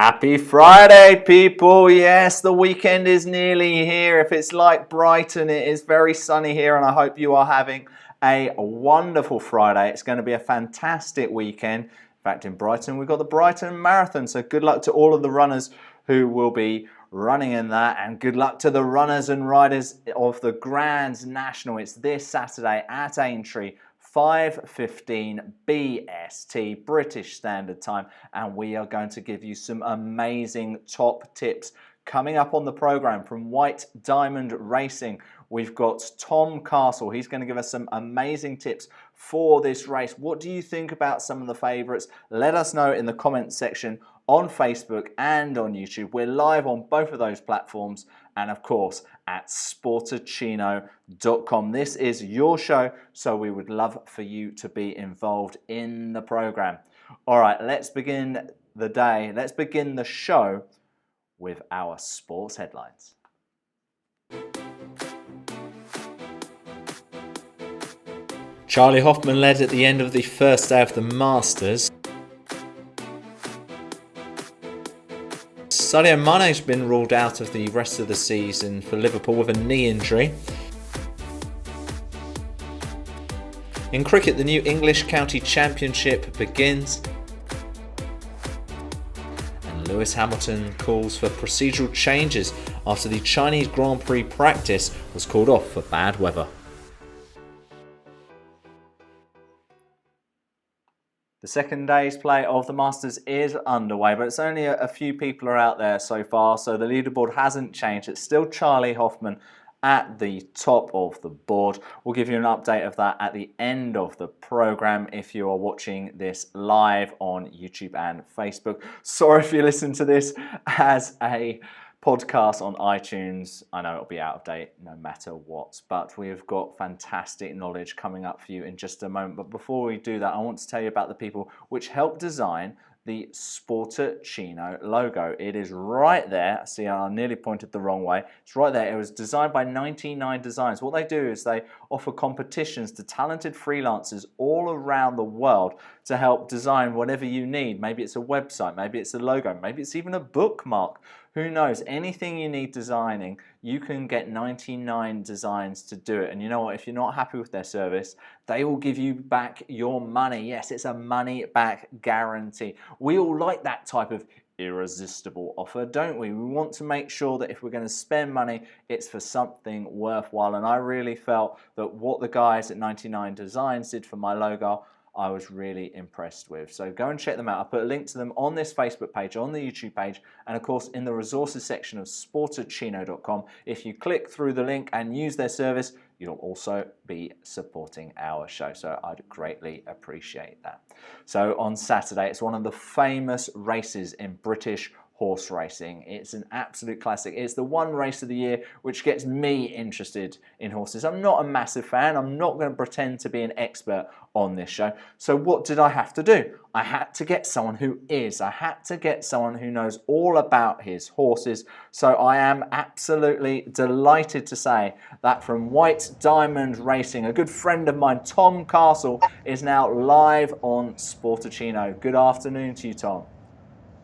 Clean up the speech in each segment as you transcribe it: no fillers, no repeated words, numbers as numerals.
Happy Friday, people. Yes, the weekend is nearly here. If it's like Brighton, it is very sunny here, and I hope you are having a wonderful Friday. It's going to be a fantastic weekend. In fact, in Brighton, we've got the Brighton Marathon, so good luck to all of the runners who will be running in that, and good luck to the runners and riders of the Grand National. It's this Saturday at Aintree, 5:15 BST, British Standard Time, and we are going to give you some amazing top tips coming up on the programme from White Diamond Racing. We've got Tom Castle. He's going to give us some amazing tips for this race. What do you think about some of the favourites? Let us know in the comments section on Facebook and on YouTube. We're live on both of those platforms, and of course at sportuccino.com. This is your show, so we would love for you to be involved in the programme. All right, let's begin the day. Let's begin the show with our sports headlines. Charlie Hoffman led at the end of the first day of the Masters. Sadio Mane's been ruled out of the rest of the season for Liverpool with a knee injury. In cricket, the new English County Championship begins. And Lewis Hamilton calls for procedural changes after the Chinese Grand Prix practice was called off for bad weather. The second day's play of the Masters is underway, but it's only a few people are out there so far, so the leaderboard hasn't changed. It's still Charlie Hoffman at the top of the board. We'll give you an update of that at the end of the programme if you are watching this live on YouTube and Facebook. Sorry if you listen to this as a podcast on iTunes. I know it'll be out of date no matter what, but we've got fantastic knowledge coming up for you in just a moment. But before we do that, I want to tell you about the people which helped design the Sportuccino logo. It is right there. See, I nearly pointed the wrong way. It's right there. It was designed by 99 Designs. What they do is they offer competitions to talented freelancers all around the world to help design whatever you need. Maybe it's a website, maybe it's a logo, maybe it's even a bookmark. Who knows? Anything you need designing, you can get 99 Designs to do it. And you know what? If you're not happy with their service, they will give you back your money. Yes, it's a money back guarantee. We all like that type of irresistible offer, don't we? We want to make sure that if we're going to spend money, it's for something worthwhile. And I really felt that what the guys at 99 Designs did for my logo, I was really impressed with. So go and check them out. I'll put a link to them on this Facebook page, on the YouTube page, and of course in the resources section of sportuccino.com. If you click through the link and use their service, you'll also be supporting our show. So I'd greatly appreciate that. So on Saturday, it's one of the famous races in British horse racing. It's an absolute classic. It's the one race of the year which gets me interested in horses. I'm not a massive fan. I'm not going to pretend to be an expert on this show. So what did I have to do? I had to get someone who is. I had to get someone who knows all about his horses. So I am absolutely delighted to say that from White Diamond Racing, a good friend of mine, Tom Castle, is now live on Sportuccino. Good afternoon to you, Tom.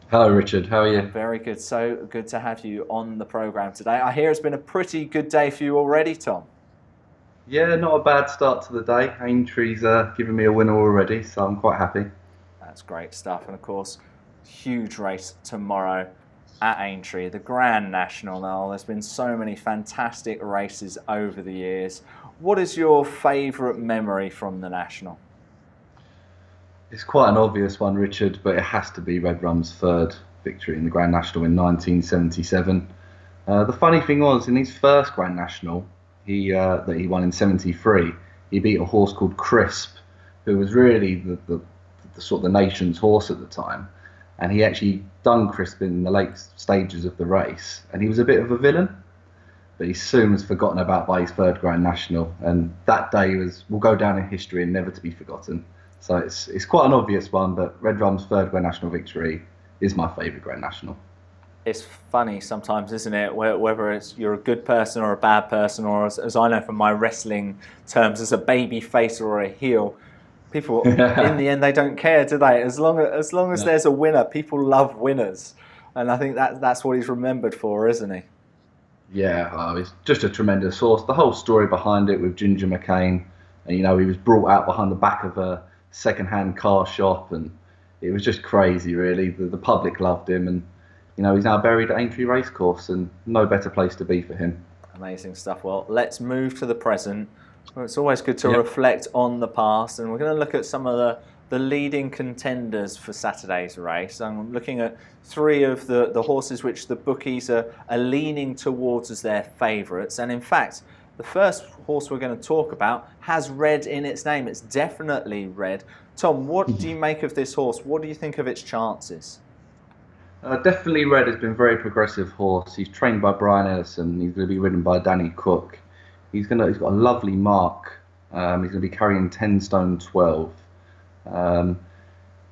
Hello, Richard. How are you? Very good. So good to have you on the programme today. I hear it's been a pretty good day for you already, Tom. Yeah, not a bad start to the day. Aintree's given me a winner already, so I'm quite happy. That's great stuff. And of course, huge race tomorrow at Aintree, the Grand National. Now, there's been so many fantastic races over the years. What is your favourite memory from the National? It's quite an obvious one, Richard, but it has to be Red Rum's third victory in the Grand National in 1977. The funny thing was, in his first Grand National, that he won in '73, he beat a horse called Crisp, who was really the sort of the nation's horse at the time. And he actually done Crisp in the late stages of the race, and he was a bit of a villain. But he soon was forgotten about by his third Grand National, and that day will go down in history and never to be forgotten. So it's quite an obvious one, but Red Rum's third Grand National victory is my favourite Grand National. It's funny sometimes, isn't it? Whether it's you're a good person or a bad person, or as I know from my wrestling terms, as a baby face or a heel, people in the end they don't care, do they? As long as there's a winner, people love winners. and I think that's what he's remembered for, isn't he? Yeah, it's just a tremendous horse. The whole story behind it with Ginger McCain, and he was brought out behind the back of a second-hand car shop, and it was just crazy, really. The public loved him, and he's now buried at Aintree Racecourse, and no better place to be for him. Amazing stuff. Well, let's move to the present. Well, it's always good to reflect on the past, and we're going to look at some of the leading contenders for Saturday's race. I'm looking at three of the horses which the bookies are leaning towards as their favourites. And in fact, the first horse we're going to talk about has red in its name. It's definitely red. Tom, what do you make of this horse? What do you think of its chances? Definitely Red has been a very progressive horse. He's trained by Brian Ellison. He's going to be ridden by Danny Cook. He's got a lovely mark. He's going to be carrying 10 stone 12.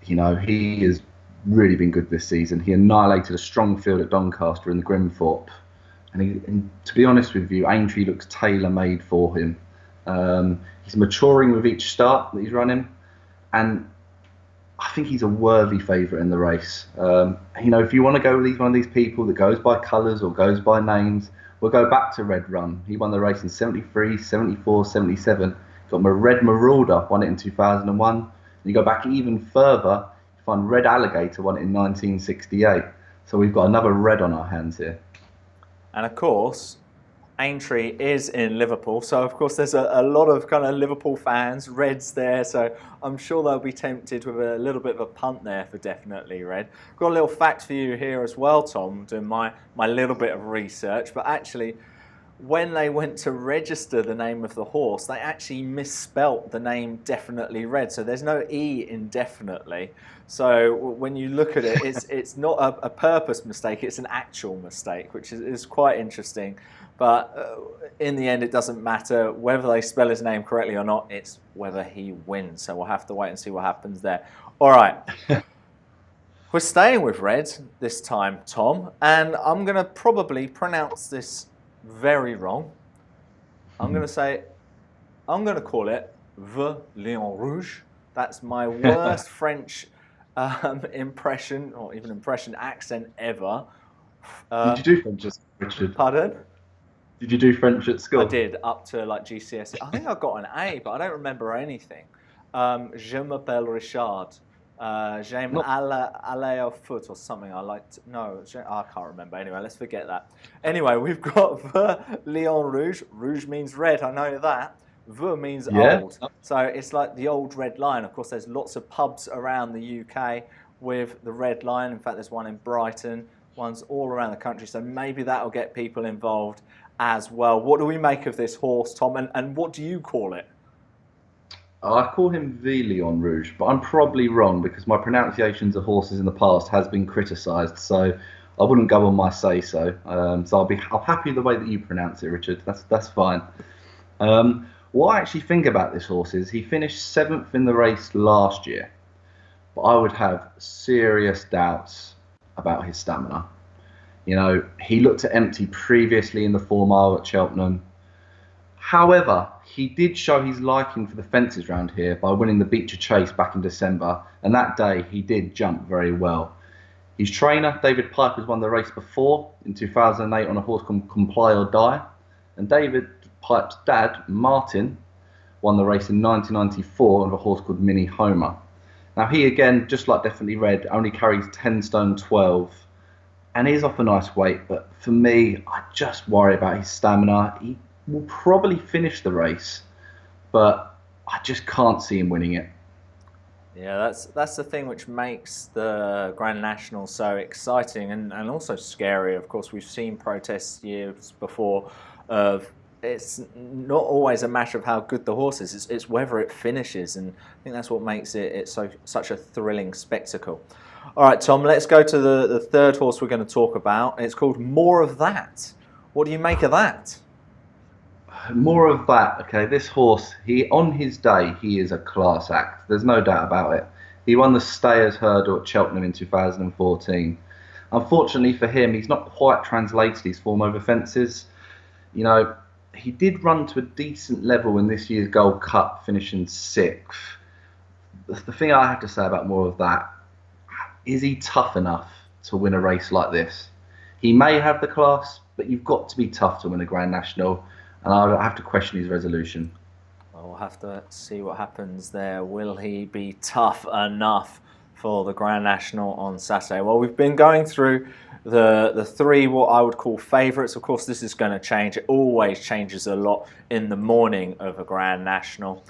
He has really been good this season. He annihilated a strong field at Doncaster in the Grimthorpe. And to be honest with you, Aintree looks tailor-made for him. He's maturing with each start that he's running. And I think he's a worthy favourite in the race. If you want to go with one of these people that goes by colours or goes by names, we'll go back to Red Run. He won the race in 73, 74, 77. Got him a Red Marauder, won it in 2001. And you go back even further, you find Red Alligator, won it in 1968. So we've got another red on our hands here. And of course, Aintree is in Liverpool, so of course there's a lot of kind of Liverpool fans, Reds there, so I'm sure they'll be tempted with a little bit of a punt there for definitely Red. Got a little fact for you here as well, Tom, doing my little bit of research, but actually when they went to register the name of the horse, they actually misspelt the name Definitely Red, so there's no E in Definitely. So when you look at it, it's not a purpose mistake, it's an actual mistake, which is quite interesting. But in the end, it doesn't matter whether they spell his name correctly or not. It's whether he wins. So we'll have to wait and see what happens there. All right. We're staying with red this time, Tom. And I'm going to probably pronounce this very wrong. I'm going to call it The Lion Rouge. That's my worst French impression, or even impression accent ever. Did you do French at school, Richard? Pardon? Did you do French at school? I did, up to like GCSE. I think I got an A, but I don't remember anything. Je m'appelle Richard. J'aime aller au foot or something. I can't remember. Anyway, let's forget that. Anyway, we've got the Lion Rouge. Rouge means red, I know that. The means old. So it's like the old Red Lion. Of course, there's lots of pubs around the UK with the Red Lion. In fact, there's one in Brighton, one's all around the country. So maybe that'll get people involved as well. What do we make of this horse, Tom, and what do you call it? I call him the Lion Rouge, but I'm probably wrong because my pronunciations of horses in the past has been criticised, so I wouldn't go on my say-so. So I'm happy the way that you pronounce it, Richard. That's fine. What I actually think about this horse is he finished 7th in the race last year, but I would have serious doubts about his stamina. He looked at empty previously in the 4 mile at Cheltenham. However, he did show his liking for the fences round here by winning the Beecher Chase back in December, and that day he did jump very well. His trainer, David Piper's won the race before in 2008 on a horse called Comply or Die, and David Piper's dad, Martin, won the race in 1994 on a horse called Mini Homer. Now he again, just like Definitely Red, only carries 10 stone 12, and he's off a nice weight, but for me, I just worry about his stamina. He will probably finish the race, but I just can't see him winning it. Yeah, that's the thing which makes the Grand National so exciting and also scary. Of course, we've seen protests years before of it's not always a matter of how good the horse is, it's whether it finishes, and I think that's what makes it such a thrilling spectacle. All right, Tom, let's go to the third horse we're going to talk about. It's called More of That. What do you make of that? More of that. Okay, this horse, on his day, he is a class act. There's no doubt about it. He won the Stayers Hurdle at Cheltenham in 2014. Unfortunately for him, he's not quite translated his form over fences. He did run to a decent level in this year's Gold Cup, finishing 6th. The thing I have to say about More of That, is he tough enough to win a race like this. He may have the class, but you've got to be tough to win a Grand National, and I have to question his resolution. Well, we'll have to see what happens there. Will he be tough enough for the Grand National on Saturday? Well, we've been going through the three what I would call favourites. Of course, this is going to change. It always changes a lot in the morning of a Grand National.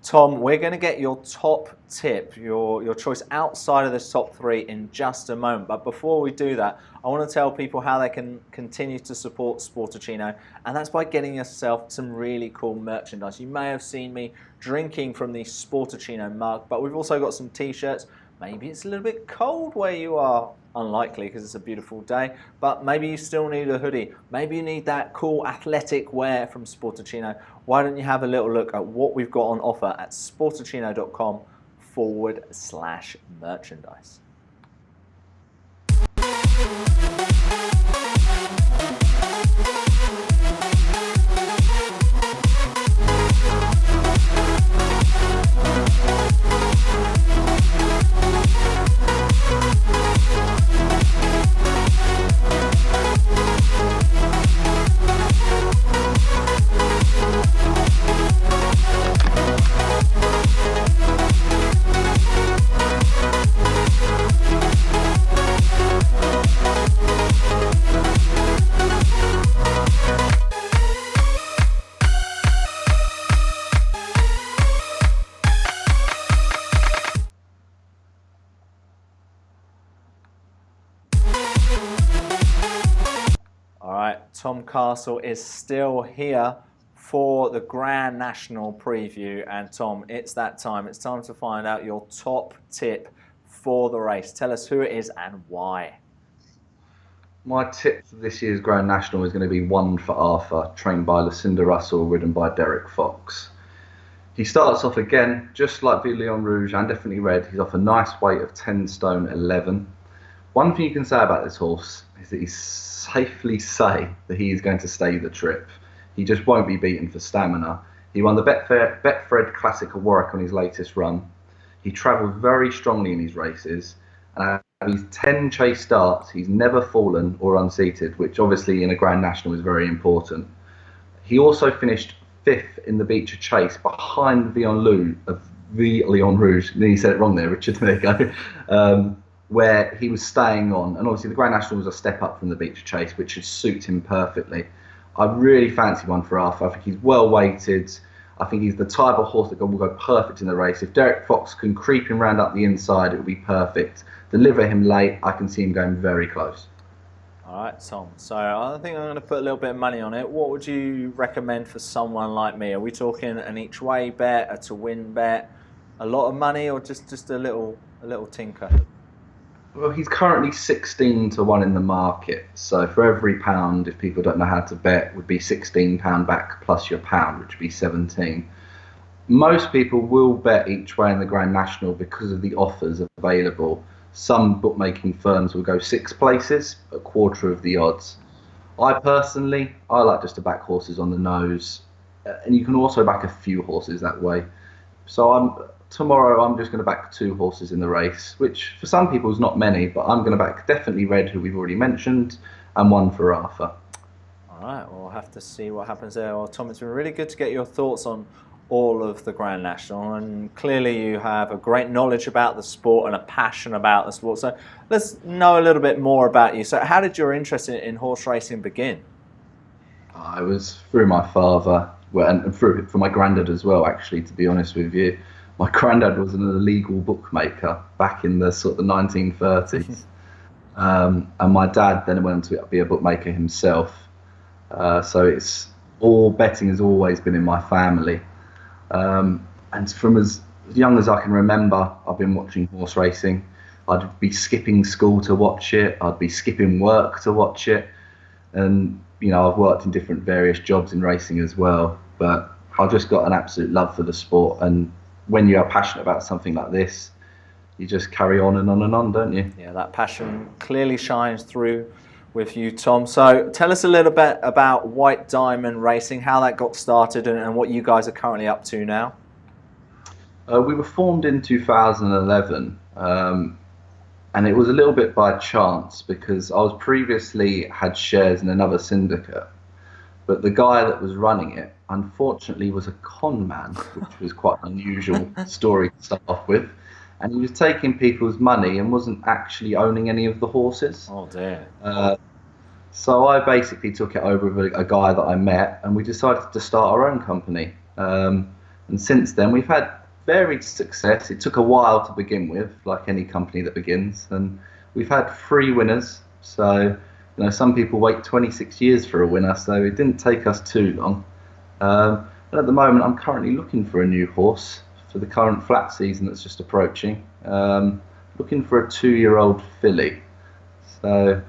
Tom, we're going to get your top tip, your choice outside of this top three in just a moment. But before we do that, I want to tell people how they can continue to support Sportuccino, and that's by getting yourself some really cool merchandise. You may have seen me drinking from the Sportuccino mug, but we've also got some t-shirts. Maybe it's a little bit cold where you are. Unlikely because it's a beautiful day, but maybe you still need a hoodie. Maybe you need that cool athletic wear from Sportuccino. Why don't you have a little look at what we've got on offer at sportuccino.com/merchandise. Tom Castle is still here for the Grand National preview. And Tom, it's that time. It's time to find out your top tip for the race. Tell us who it is and why. My tip for this year's Grand National is going to be One for Arthur, trained by Lucinda Russell, ridden by Derek Fox. He starts off again, just like Leon Rouge and Definitely Red. He's off a nice weight of 10 stone 11. One thing you can say about this horse is that he's safely say that he is going to stay the trip. He just won't be beaten for stamina. He won the Betfred Classic of Warwick on his latest run. He travelled very strongly in his races, and out of his 10 chase starts, he's never fallen or unseated, which obviously in a Grand National is very important. He also finished 5th in the Beecher Chase behind Leon Rouge. You said it wrong there, Richard. There you go. Where he was staying on, and obviously the Grand National was a step up from the Beecher Chase, which should suit him perfectly. I really fancy One for Arthur. I think he's well weighted. I think he's the type of horse that will go perfect in the race. If Derek Fox can creep him round up the inside, it will be perfect. Deliver him late, I can see him going very close. All right, Tom. So I think I'm going to put a little bit of money on it. What would you recommend for someone like me? Are we talking an each way bet, a to win bet, a lot of money, or just a little tinker? Well, he's currently 16 to 1 in the market. So for every pound, if people don't know how to bet, would be £16 back plus your pound, which would be 17. Most people will bet each way in the Grand National because of the offers available. Some bookmaking firms will go 6 places, a quarter of the odds. I like just to back horses on the nose, and you can also back a few horses that way. So tomorrow I'm just going to back 2 horses in the race, which for some people is not many, but I'm going to back Definitely Red, who we've already mentioned, and One for Arthur. All right, well, we'll have to see what happens there. Well, Tom, it's been really good to get your thoughts on all of the Grand National, and clearly you have a great knowledge about the sport and a passion about the sport. So let's know a little bit more about you. So how did your interest in horse racing begin? I was through my father, and through my granddad as well, actually, to be honest with you. My granddad was an illegal bookmaker back in the sort of the 1930s. And my dad then went on to be a bookmaker himself. So it's all betting has always been in my family. And from as young as I can remember, I've been watching horse racing. I'd be skipping school to watch it. I'd be skipping work to watch it. And, I've worked in different various jobs in racing as well. But I've just got an absolute love for the sport. And when you are passionate about something like this, you just carry on and on and on, don't you? Yeah, that passion clearly shines through with you, Tom. So tell us a little bit about White Diamond Racing, how that got started and what you guys are currently up to now. We were formed in 2011. And it was a little bit by chance because I was previously had shares in another syndicate, but the guy that was running it, unfortunately, was a con man, which was quite an unusual story to start off with. And he was taking people's money and wasn't actually owning any of the horses. Oh dear. So I basically took it over with a guy that I met, and we decided to start our own company. And since then, we've had varied success. It took a while to begin with, like any company that begins, and we've had 3 winners. So, some people wait 26 years for a winner, so it didn't take us too long. And at the moment, I'm currently looking for a new horse for the current flat season that's just approaching. Looking for a 2-year-old filly. So,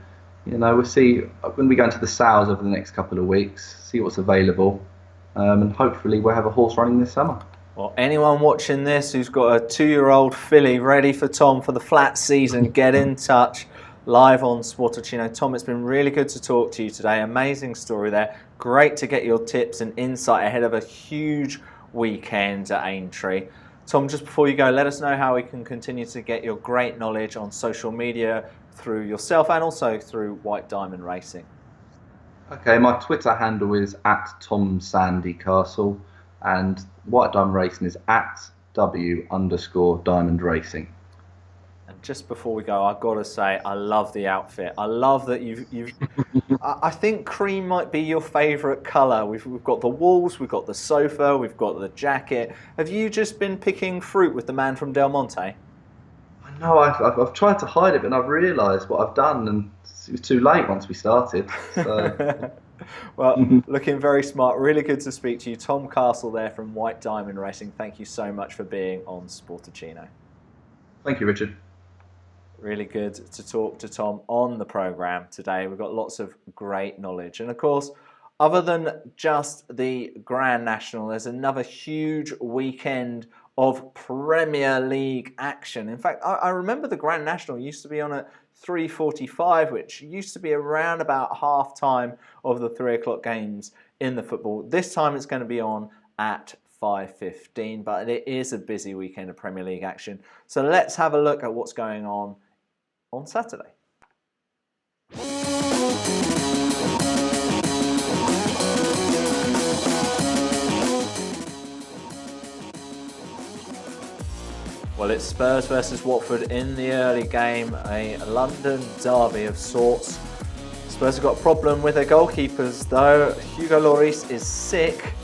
we'll see. I'm going to be going to the sales over the next couple of weeks, see what's available, and hopefully we'll have a horse running this summer. Well, anyone watching this who's got a 2-year-old filly ready for Tom for the flat season, get in touch live on Sportuccino. Tom, it's been really good to talk to you today. Amazing story there. Great to get your tips and insight ahead of a huge weekend at Aintree. Tom, just before you go, let us know how we can continue to get your great knowledge on social media through yourself and also through White Diamond Racing. Okay, my Twitter handle is @TomSandyCastle, and White Diamond Racing is @W_Diamond Racing. And just before we go, I've got to say, I love the outfit. I love that you've I think cream might be your favourite colour. We've got the walls, we've got the sofa, we've got the jacket. Have you just been picking fruit with the man from Del Monte? No, I've tried to hide it, but I've realised what I've done, and it was too late once we started. So. Well, looking very smart. Really good to speak to you. Tom Castle there from White Diamond Racing. Thank you so much for being on Sportuccino. Thank you, Richard. Really good to talk to Tom on the programme today. We've got lots of great knowledge. And of course, other than just the Grand National, there's another huge weekend of Premier League action. In fact, I remember the Grand National used to be on at 3:45, which used to be around about half time of the 3 o'clock games in the football. This time it's going to be on at 5:15, but it is a busy weekend of Premier League action. So let's have a look at what's going on Saturday. Well, it's Spurs versus Watford in the early game, a London derby of sorts. Spurs have got a problem with their goalkeepers though. Hugo Lloris is sick.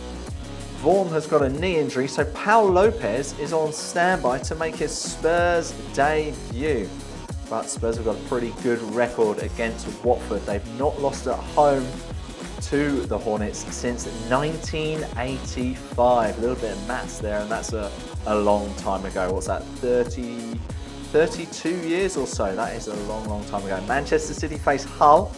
Vaughan has got a knee injury, so Paul Lopez is on standby to make his Spurs debut. But Spurs have got a pretty good record against Watford. They've not lost at home to the Hornets since 1985. A little bit of maths there, and that's a long time ago. What's that, 32 years or so? That is a long time ago. Manchester City face Hull,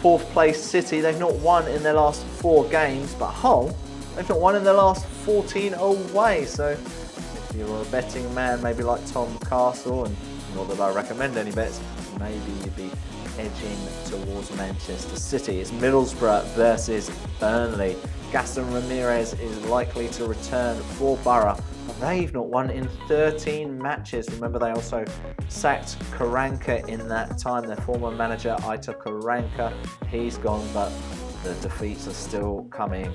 4th place City. They've not won in their last 4 games, but Hull, they've not won in their last 14 away. So if you're a betting man, maybe like Tom Castle, and not that I recommend any bets, maybe you'd be edging towards Manchester City. It's Middlesbrough versus Burnley. Gaston Ramirez is likely to return for Borough. They've not won in 13 matches. Remember, they also sacked Karanka in that time. Their former manager, Aitor Karanka, he's gone, but the defeats are still coming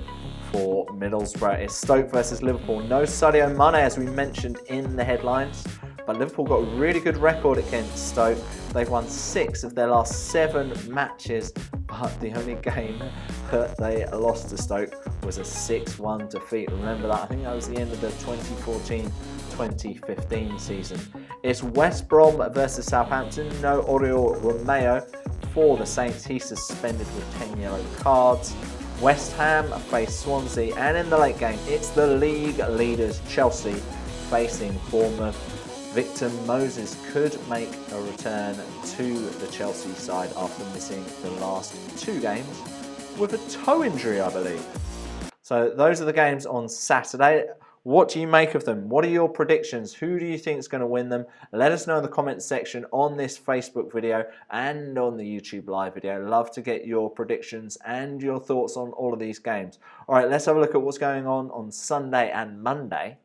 for Middlesbrough. It's Stoke versus Liverpool. No Sadio Mane, as we mentioned in the headlines, but Liverpool got a really good record against Stoke. They've won 6 of their last 7 matches, but the only game that they lost to Stoke was a 6-1 defeat. Remember that? I think that was the end of the 2014-2015 season. It's West Brom versus Southampton. No Oriol Romeo for the Saints. He's suspended with 10 yellow cards. West Ham face Swansea, and in the late game, it's the league leaders Chelsea facing Bournemouth. Victor Moses could make a return to the Chelsea side after missing the last 2 games with a toe injury, I believe. So those are the games on Saturday. What do you make of them? What are your predictions? Who do you think is going to win them? Let us know in the comments section on this Facebook video and on the YouTube live video. Love to get your predictions and your thoughts on all of these games. All right, let's have a look at what's going on Sunday and Monday.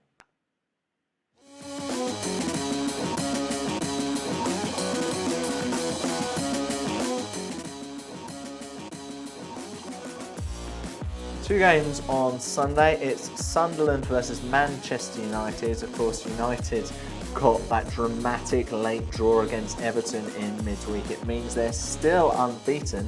Two games on Sunday. It's Sunderland versus Manchester United. Of course, United got that dramatic late draw against Everton in midweek. It means they're still unbeaten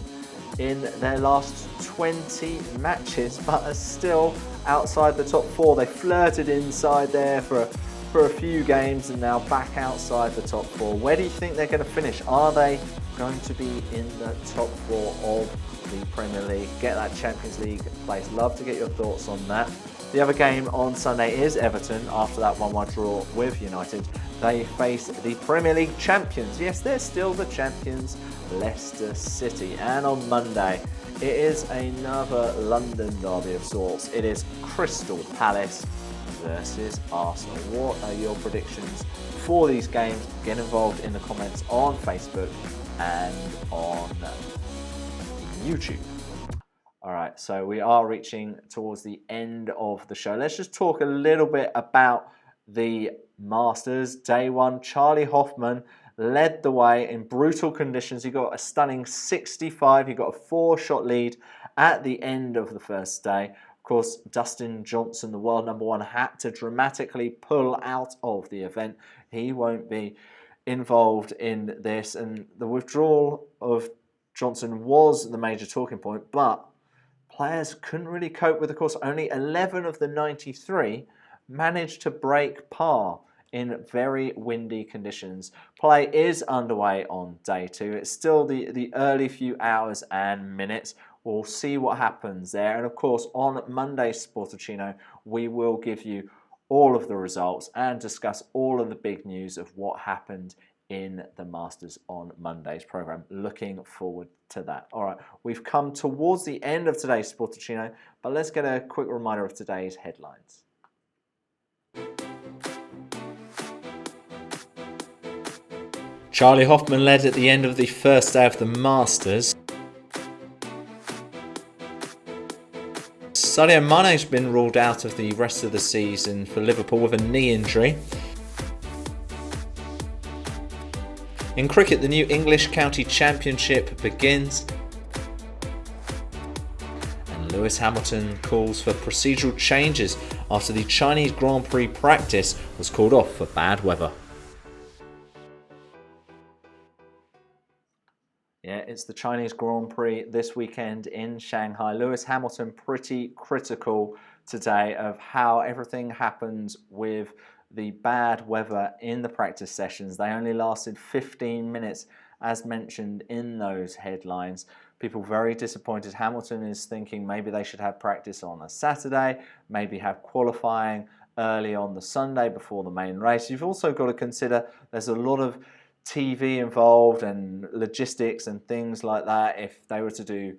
in their last 20 matches, but are still outside the top four. They flirted inside there for a few games and now back outside the top four. Where do you think they're going to finish? Are they going to be in the top four of the Premier League, get that Champions League place? Love to get your thoughts on that. The other game on Sunday is Everton. After that 1-1 draw with United, they face the Premier League champions. Yes, they're still the champions, Leicester City. And on Monday, it is another London derby of sorts. It is Crystal Palace versus Arsenal. What are your predictions for these games? Get involved in the comments on Facebook and on YouTube. All right, so we are reaching towards the end of the show. Let's just talk a little bit about the Masters. Day one, Charlie Hoffman led the way in brutal conditions. He got a stunning 65. He got a 4-shot lead at the end of the first day. Of course, Dustin Johnson, the world number one, had to dramatically pull out of the event. He won't be involved in this, and the withdrawal of Johnson was the major talking point, but players couldn't really cope with, of course, only 11 of the 93 managed to break par in very windy conditions. Play is underway on day two. It's still the early few hours and minutes. We'll see what happens there. And of course, on Monday's Sportuccino, we will give you all of the results and discuss all of the big news of what happened in the Masters on Monday's program. Looking forward to that. All right, we've come towards the end of today's Sportuccino, but let's get a quick reminder of today's headlines. Charlie Hoffman led at the end of the first day of the Masters. Sadio Mane's been ruled out of the rest of the season for Liverpool with a knee injury. In cricket, the new English County Championship begins. And Lewis Hamilton calls for procedural changes after the Chinese Grand Prix practice was called off for bad weather. Yeah, it's the Chinese Grand Prix this weekend in Shanghai. Lewis Hamilton pretty critical today of how everything happens with the bad weather in the practice sessions. They only lasted 15 minutes, as mentioned in those headlines. People very disappointed. Hamilton is thinking maybe they should have practice on a Saturday, maybe have qualifying early on the Sunday before the main race. You've also got to consider there's a lot of TV involved and logistics and things like that. If they were to do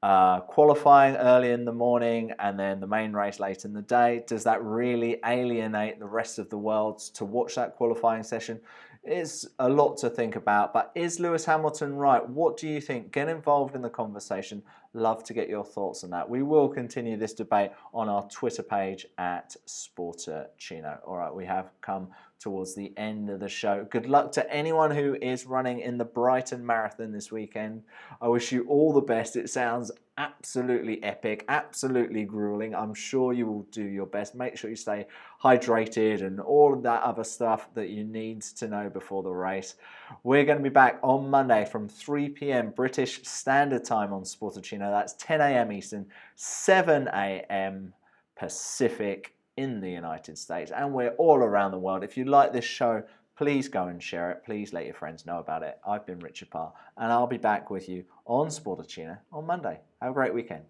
qualifying early in the morning and then the main race late in the day, does that really alienate the rest of the world to watch that qualifying session? It's a lot to think about, but is Lewis Hamilton right? What do you think? Get involved in the conversation. Love to get your thoughts on that. We will continue this debate on our Twitter page at Sportuccino. All right, we have come towards the end of the show. Good luck to anyone who is running in the Brighton Marathon this weekend. I wish you all the best. It sounds absolutely epic, absolutely grueling. I'm sure you will do your best. Make sure you stay hydrated and all of that other stuff that you need to know before the race. We're going to be back on Monday from 3 p.m. British Standard Time on Sportuccino. That's 10 a.m. Eastern, 7 a.m. Pacific in the United States, and we're all around the world. If you like this show, please go and share it. Please let your friends know about it. I've been Richard Parr, and I'll be back with you on Sportuccino on Monday. Have a great weekend.